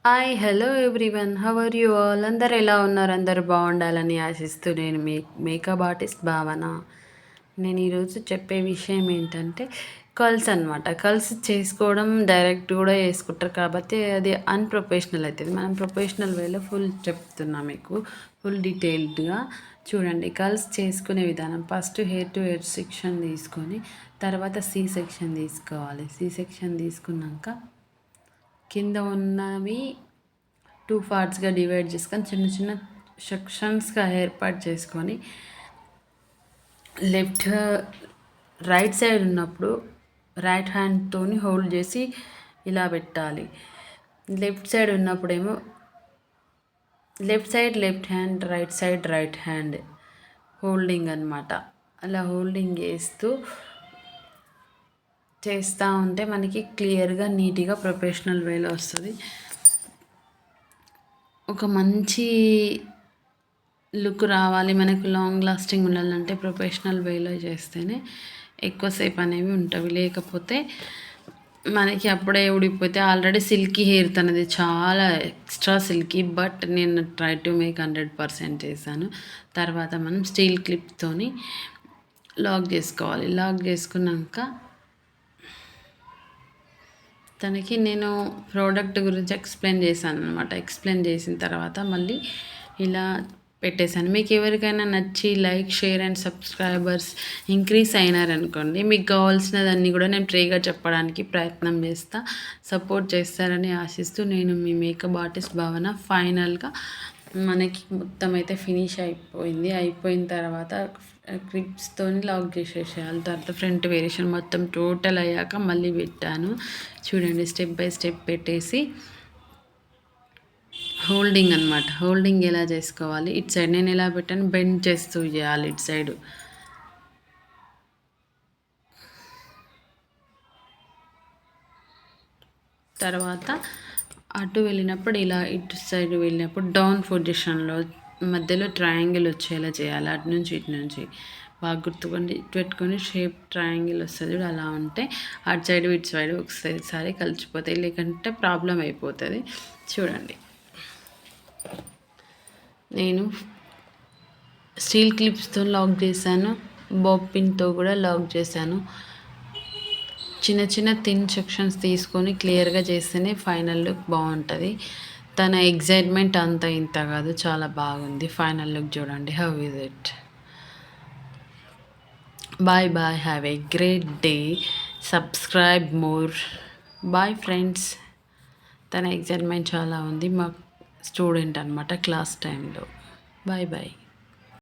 Hi! Hello everyone. How are you all? అందరూ ఎలా ఉన్నారు? అందరూ బాగుండాలని ఆశిస్తూ నేను మీ మేకప్ ఆర్టిస్ట్ భావన. నేను ఈరోజు చెప్పే విషయం ఏంటంటే కర్ల్స్ అనమాట. కర్ల్స్ చేసుకోవడం డైరెక్ట్ కూడా చేసుకుంటారు కాబట్టి అది అన్‌ప్రొఫెషనల్ అయితది. మనం ప్రొఫెషనల్ వేలో ఫుల్ చెప్తున్నా మీకు. ఫుల్ డీటెయిల్డ్‌గా చూడండి. కర్ల్స్ చేసుకునే విధానం first hair to hair section తీసుకొని తర్వాత సి సెక్షన్ తీసుకోవాలి. సి సెక్షన్ తీసుకున్నాక కింద ఉన్నవి 2 పార్ట్స్‌గా డివైడ్ చేసుకొని చిన్న చిన్న సెక్షన్స్‌గా ఏర్పాటు చేసుకొని లెఫ్ట్ రైట్ సైడ్ ఉన్నప్పుడు రైట్ హ్యాండ్‌తోని హోల్డ్ చేసి ఇలా పెట్టాలి. లెఫ్ట్ సైడ్ ఉన్నప్పుడేమో left side left hand, right side right hand holding అనమాట. అలా హోల్డింగ్ చేస్తూ ఉంటే మనకి క్లియర్గా నీట్‌గా ప్రొఫెషనల్ వేలో వస్తుంది. ఒక మంచి లుక్ రావాలి, మనకు లాంగ్ లాస్టింగ్ ఉండాలంటే ప్రొఫెషనల్ వేలో చేస్తేనే ఎక్కువసేపు అనేవి ఉంటవి. లేకపోతే మనకి అప్పుడే ఊడిపోతే ఆల్రెడీ సిల్కీ హెయిర్ తనది చాలా ఎక్స్ట్రా సిల్కీ. బట్ నేను ట్రై టు మేక్ 100% చేశాను. తర్వాత మనం స్టీల్ క్లిప్తోని లాక్ చేసుకోవాలి. లాక్ చేసుకున్నాక తనకి నేను ప్రోడక్ట్ గురించి ఎక్స్ప్లెయిన్ చేశాను అనమాట. ఎక్స్ప్లెయిన్ చేసిన తర్వాత మళ్ళీ ఇలా పెట్టేశాను. మీకు ఎవరికైనా నచ్చి like, share and subscribers increase అయినారనుకోండి, మీకు కావాల్సినదన్నీ కూడా నేను ఫ్రీగా చెప్పడానికి ప్రయత్నం చేస్తా. సపోర్ట్ చేస్తారని ఆశిస్తూ నేను మీ మేకప్ ఆర్టిస్ట్ భావన. ఫైనల్గా మనకి మొత్తం అయితే ఫినిష్ అయిపోయింది. అయిపోయిన తర్వాత క్లిప్స్తోని లాక్ చేసేసేయాలి. తర్వాత ఫ్రంట్ వేరియేషన్ మొత్తం టోటల్ అయ్యాక మళ్ళీ పెట్టాను. చూడండి, స్టెప్ బై స్టెప్ పెట్టేసి హోల్డింగ్ అనమాట. హోల్డింగ్ ఎలా చేసుకోవాలి, ఇటు సైడ్ నేను ఎలా పెట్టాను బెండ్ చేస్తూ చేయాలి. ఇటు సైడు తర్వాత అటు వెళ్ళినప్పుడు ఇలా, ఇటు సైడ్ వెళ్ళినప్పుడు డౌన్ పొజిషన్లో మధ్యలో ట్రయాంగిల్ వచ్చేలా చేయాలి. అటు నుంచి ఇటు నుంచి బాగా గుర్తుకొని ఇటు పెట్టుకొని షేప్ ట్రయాంగిల్ వస్తుంది చూడు, అలా ఉంటే అటు సైడ్ ఇటు సైడ్ ఒకసారి కలిసిపోతాయి. లేకంటే ప్రాబ్లం అయిపోతుంది. చూడండి, నేను స్టీల్ క్లిప్స్తో లాక్ చేశాను, బాబ్ పిన్తో కూడా లాక్ చేశాను. చిన్న చిన్న థిన్ సెక్షన్స్ తీసుకొని క్లియర్గా చేస్తేనే ఫైనల్ లుక్ బాగుంటుంది. తన ఎగ్జైట్మెంట్ అంత ఇంత కాదు, చాలా బాగుంది. ఫైనల్ లుక్ చూడండి. How is it? Bye bye, have a great day, subscribe more. Bye friends. తన ఎగ్జైట్మెంట్ చాలా ఉంది, మా స్టూడెంట్ అనమాట క్లాస్ టైంలో. Bye bye.